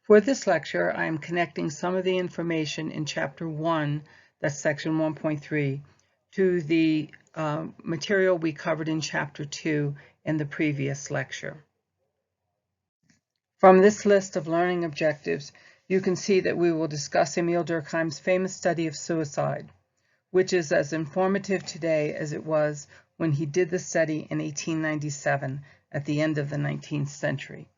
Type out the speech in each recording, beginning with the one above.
For this lecture, I am connecting some of the information in Chapter 1, that's Section 1.3, to the material we covered in Chapter 2 in the previous lecture. From this list of learning objectives, you can see that we will discuss Emile Durkheim's famous study of suicide, which is as informative today as it was when he did the study in 1897 at the end of the 19th century.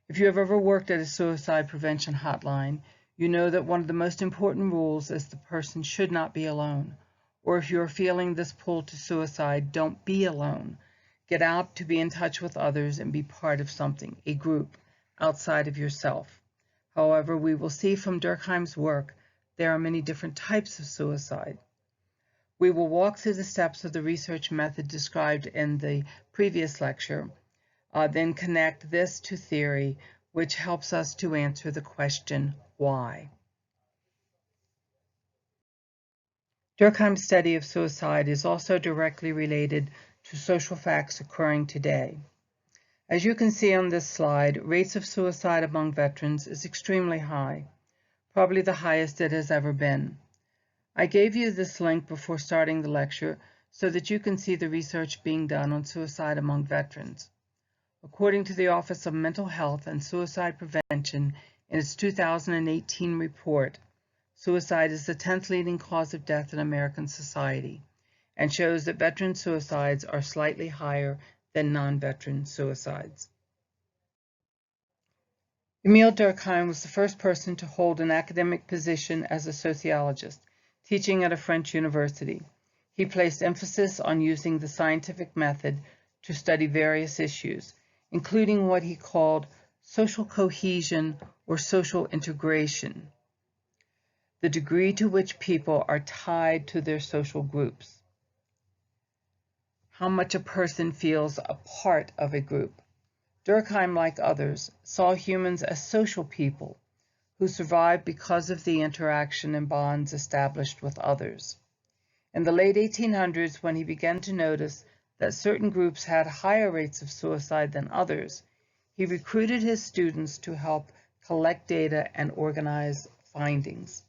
If you have ever worked at a suicide prevention hotline, you know that one of the most important rules is the person should not be alone. Or if you are feeling this pull to suicide, don't be alone. Get out to be in touch with others and be part of something, a group, outside of yourself. However, we will see from Durkheim's work there are many different types of suicide. We will walk through the steps of the research method described in the previous lecture, then connect this to theory, which helps us to answer the question, why? Durkheim's study of suicide is also directly related to social facts occurring today. As you can see on this slide, rates of suicide among veterans is extremely high, probably the highest it has ever been. I gave you this link before starting the lecture so that you can see the research being done on suicide among veterans. According to the Office of Mental Health and Suicide Prevention in its 2018 report, suicide is the 10th leading cause of death in American society and shows that veteran suicides are slightly higher than non-veteran suicides. Emile Durkheim was the first person to hold an academic position as a sociologist, teaching at a French university. He placed emphasis on using the scientific method to study various issues, including what he called social cohesion or social integration, the degree to which people are tied to their social groups, how much a person feels a part of a group. Durkheim, like others, saw humans as social people who survive because of the interaction and bonds established with others. In the late 1800s, when he began to notice that certain groups had higher rates of suicide than others, he recruited his students to help collect data and organize findings.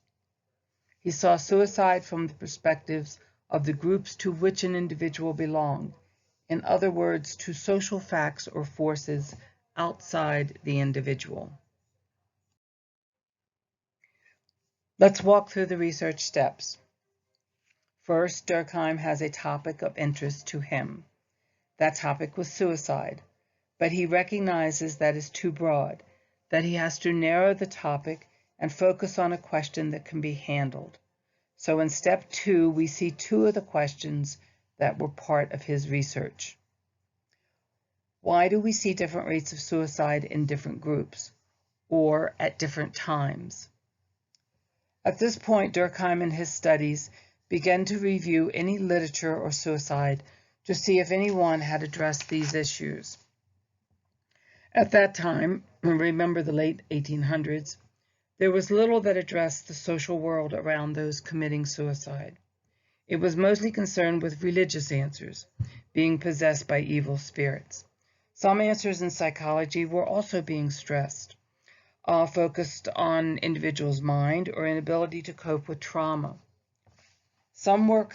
He saw suicide from the perspectives of the groups to which an individual belonged, in other words, to social facts or forces outside the individual. Let's walk through the research steps. First, Durkheim has a topic of interest to him. That topic was suicide, but he recognizes that is too broad, that he has to narrow the topic and focus on a question that can be handled. So in step 2, we see 2 of the questions that were part of his research. Why do we see different rates of suicide in different groups or at different times? At this point, Durkheim in his studies began to review any literature or suicide to see if anyone had addressed these issues. At that time, remember the late 1800s, there was little that addressed the social world around those committing suicide. It was mostly concerned with religious answers, being possessed by evil spirits. Some answers in psychology were also being stressed, focused on individual's mind or inability to cope with trauma. Some work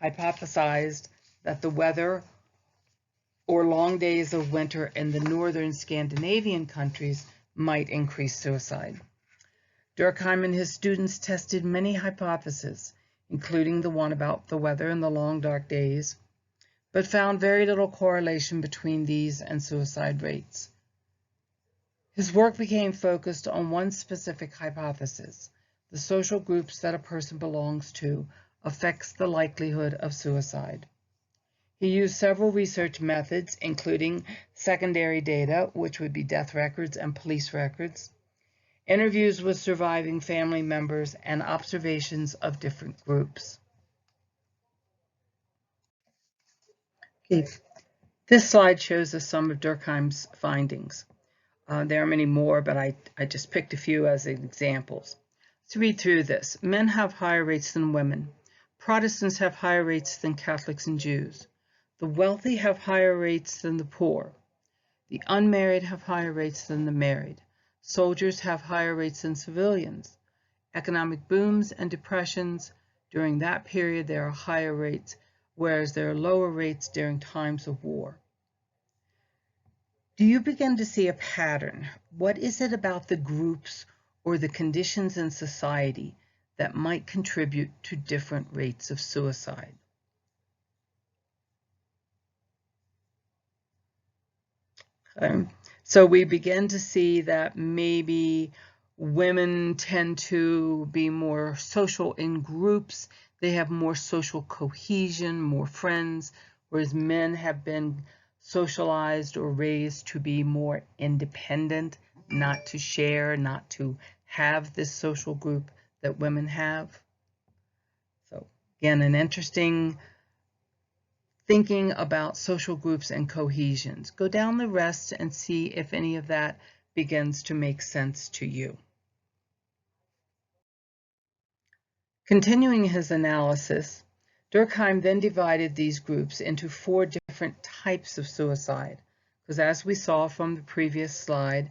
hypothesized that the weather or long days of winter in the northern Scandinavian countries might increase suicide. Durkheim and his students tested many hypotheses, including the one about the weather and the long dark days, but found very little correlation between these and suicide rates. His work became focused on one specific hypothesis: the social groups that a person belongs to affects the likelihood of suicide. He used several research methods, including secondary data, which would be death records and police records, interviews with surviving family members, and observations of different groups. Okay. This slide shows us some of Durkheim's findings. There are many more, but I just picked a few as examples. Let's read through this. Men have higher rates than women. Protestants have higher rates than Catholics and Jews. The wealthy have higher rates than the poor. The unmarried have higher rates than the married. Soldiers have higher rates than civilians. Economic booms and depressions, during that period there are higher rates, whereas there are lower rates during times of war. Do you begin to see a pattern? What is it about the groups or the conditions in society that might contribute to different rates of suicide? So we begin to see that maybe women tend to be more social in groups. They have more social cohesion, more friends, whereas men have been socialized or raised to be more independent, not to share, not to have this social group that women have. So again, an interesting thinking about social groups and cohesions. Go down the rest and see if any of that begins to make sense to you. Continuing his analysis, Durkheim then divided these groups into 4 different types of suicide, because as we saw from the previous slide,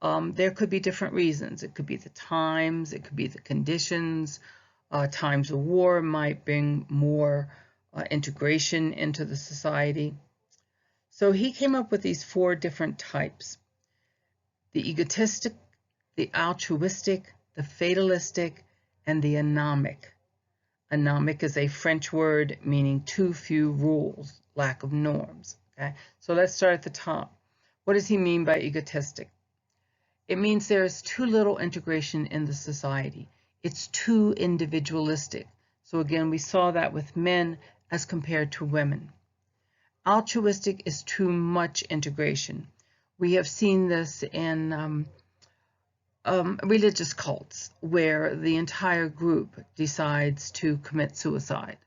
there could be different reasons. It could be the times, it could be the conditions. Times of war might bring more integration into the society. So he came up with these 4 different types: the egotistic, the altruistic, the fatalistic, and the anomic. Anomic is a French word meaning too few rules, lack of norms. Okay, so let's start at the top. What does he mean by egotistic? It means there is too little integration in the society. It's too individualistic. So again, we saw that with men as compared to women. Altruistic is too much integration. We have seen this in religious cults where the entire group decides to commit suicide.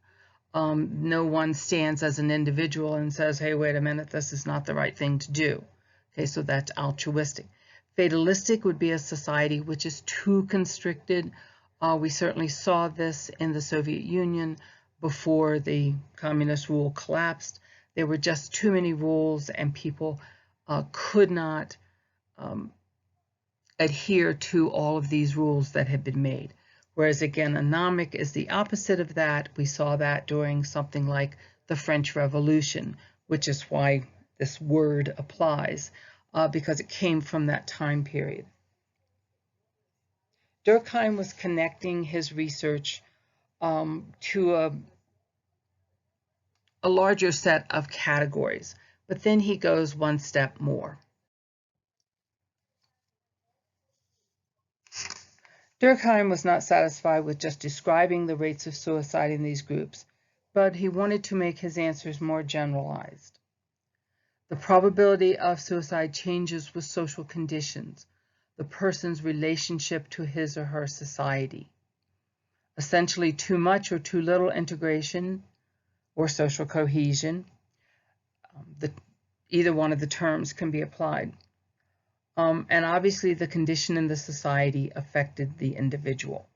No one stands as an individual and says, hey, wait a minute, this is not the right thing to do. Okay, so that's altruistic. Fatalistic would be a society which is too constricted. We certainly saw this in the Soviet Union before the communist rule collapsed. There were just too many rules and people could not adhere to all of these rules that had been made. Whereas again, anomic is the opposite of that. We saw that during something like the French Revolution, which is why this word applies, because it came from that time period. Durkheim was connecting his research to a larger set of categories, but then he goes one step more. Durkheim was not satisfied with just describing the rates of suicide in these groups, but he wanted to make his answers more generalized. The probability of suicide changes with social conditions, the person's relationship to his or her society. Essentially, too much or too little integration or social cohesion. Either one of the terms can be applied. And obviously, the condition in the society affected the individual.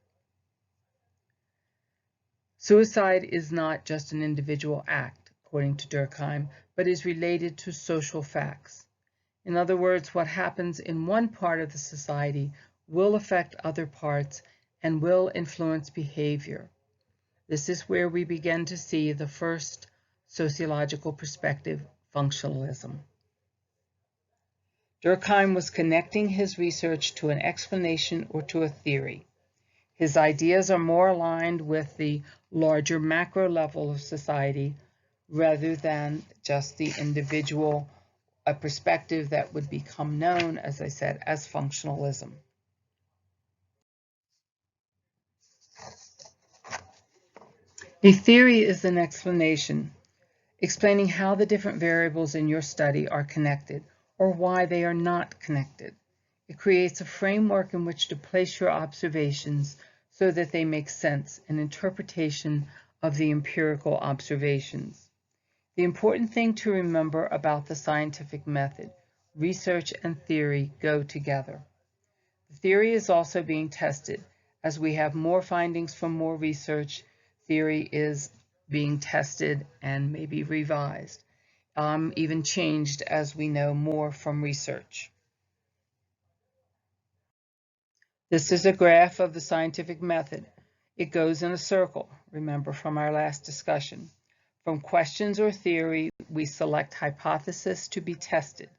Suicide is not just an individual act, according to Durkheim, but is related to social facts. In other words, what happens in one part of the society will affect other parts and will influence behavior. This is where we begin to see the first sociological perspective, functionalism. Durkheim was connecting his research to an explanation or to a theory. His ideas are more aligned with the larger macro level of society rather than just the individual, a perspective that would become known, as I said, as functionalism. A theory is an explanation, explaining how the different variables in your study are connected or why they are not connected. It creates a framework in which to place your observations so that they make sense, an interpretation of the empirical observations. The important thing to remember about the scientific method, research and theory go together. The theory is also being tested. As we have more findings from more research, theory is being tested and maybe revised, even changed as we know more from research. This is a graph of the scientific method. It goes in a circle, remember from our last discussion. From questions or theory, we select hypothesis to be tested,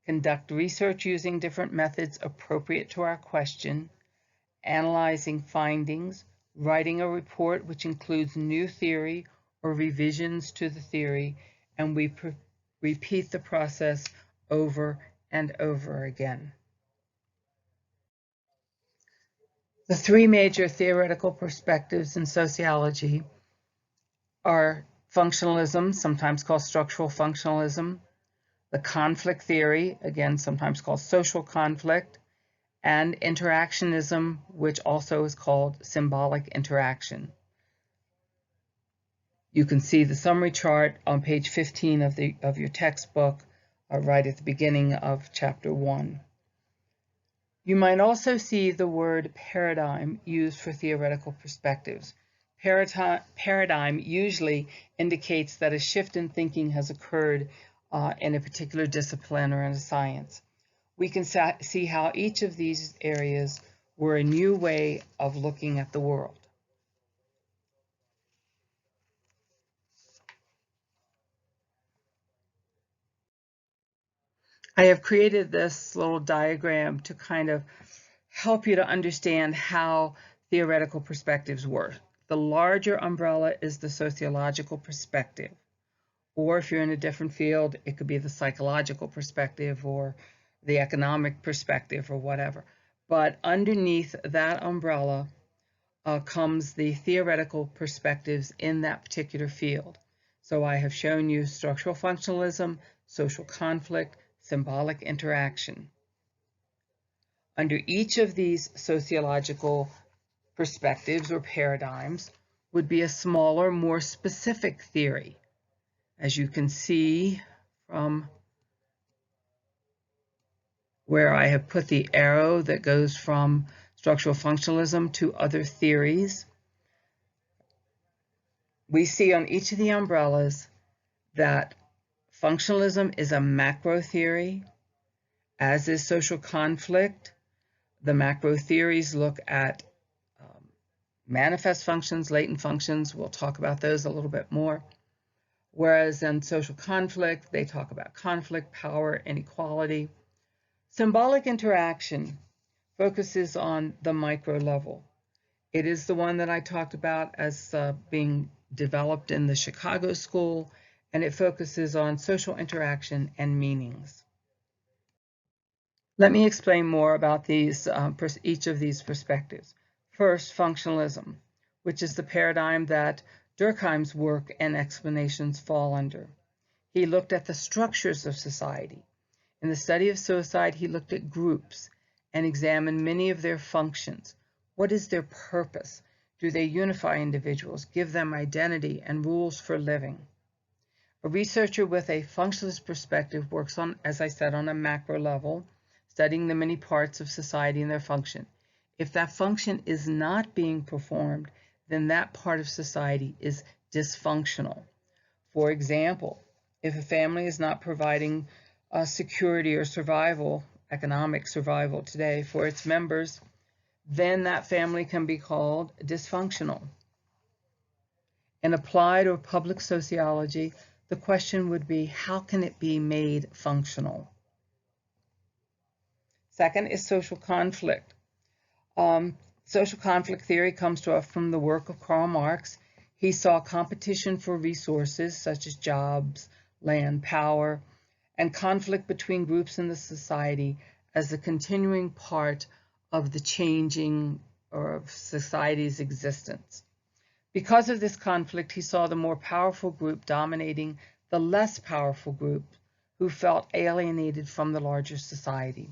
conduct research using different methods appropriate to our question, analyzing findings, writing a report which includes new theory or revisions to the theory, and we repeat the process over and over again. The three major theoretical perspectives in sociology are functionalism, sometimes called structural functionalism, the conflict theory, again sometimes called social conflict, and interactionism, which also is called symbolic interaction. You can see the summary chart on page 15 of your textbook, right at the beginning of chapter 1. You might also see the word paradigm used for theoretical perspectives. Paradigm usually indicates that a shift in thinking has occurred in a particular discipline or in a science. We can see how each of these areas were a new way of looking at the world. I have created this little diagram to kind of help you to understand how theoretical perspectives work. The larger umbrella is the sociological perspective, or if you're in a different field, it could be the psychological perspective or the economic perspective or whatever. But underneath that umbrella comes the theoretical perspectives in that particular field. So I have shown you structural functionalism, social conflict, symbolic interaction. Under each of these sociological perspectives or paradigms would be a smaller, more specific theory. As you can see from where I have put the arrow that goes from structural functionalism to other theories, we see on each of the umbrellas that functionalism is a macro theory, as is social conflict. The macro theories look at manifest functions, latent functions. We'll talk about those a little bit more. Whereas in social conflict, they talk about conflict, power, inequality. Symbolic interaction focuses on the micro level. It is the one that I talked about as being developed in the Chicago School, and it focuses on social interaction and meanings. Let me explain more about these, each of these perspectives. First, functionalism, which is the paradigm that Durkheim's work and explanations fall under. He looked at the structures of society. In the study of suicide, he looked at groups and examined many of their functions. What is their purpose? Do they unify individuals, give them identity and rules for living? A researcher with a functionalist perspective works on, as I said, on a macro level, studying the many parts of society and their function. If that function is not being performed, then that part of society is dysfunctional. For example, if a family is not providing security or survival, economic survival today for its members, then that family can be called dysfunctional. In applied or public sociology, the question would be, how can it be made functional? Second is social conflict. Social conflict theory comes to us from the work of Karl Marx. He saw competition for resources such as jobs, land, power, and conflict between groups in the society as a continuing part of the changing or of society's existence. Because of this conflict, he saw the more powerful group dominating the less powerful group who felt alienated from the larger society.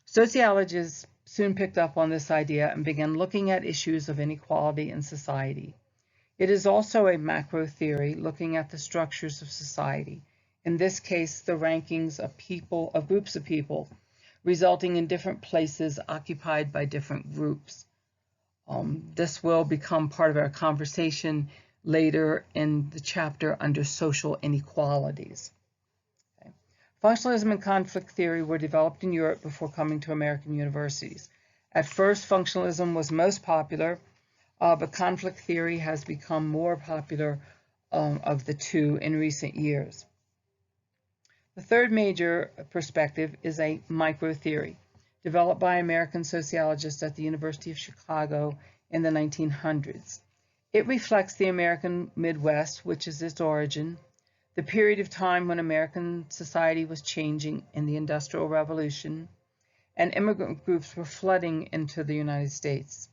Sociologists soon picked up on this idea and began looking at issues of inequality in society. It is also a macro theory looking at the structures of society, in this case, the rankings of people, of groups of people, resulting in different places occupied by different groups. This will become part of our conversation later in the chapter under social inequalities. Functionalism and conflict theory were developed in Europe before coming to American universities. At first, functionalism was most popular, but conflict theory has become more popular of the two in recent years. The third major perspective is a micro-theory, developed by American sociologists at the University of Chicago in the 1900s. It reflects the American Midwest, which is its origin, the period of time when American society was changing in the Industrial Revolution, and immigrant groups were flooding into the United States.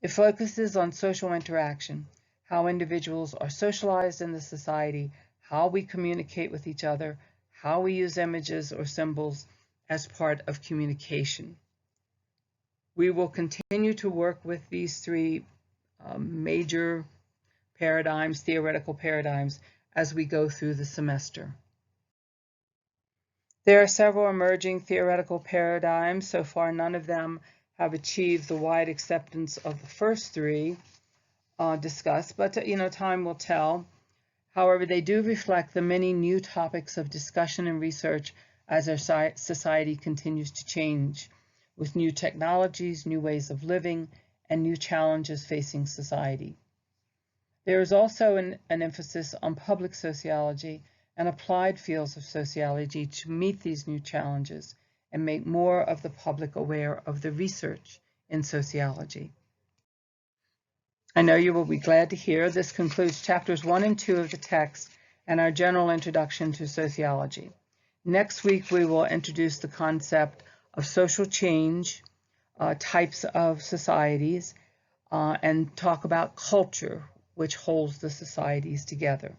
It focuses on social interaction, how individuals are socialized in the society, how we communicate with each other, how we use images or symbols as part of communication. We will continue to work with these three major paradigms, theoretical paradigms, as we go through the semester. There are several emerging theoretical paradigms. So far, none of them have achieved the wide acceptance of the first three discussed, but time will tell. However, they do reflect the many new topics of discussion and research as our society continues to change, with new technologies, new ways of living, and new challenges facing society. There is also an emphasis on public sociology and applied fields of sociology to meet these new challenges and make more of the public aware of the research in sociology. I know you will be glad to hear this concludes chapters 1 and 2 of the text and our general introduction to sociology. Next week, we will introduce the concept of social change, types of societies, and talk about culture, which holds the societies together.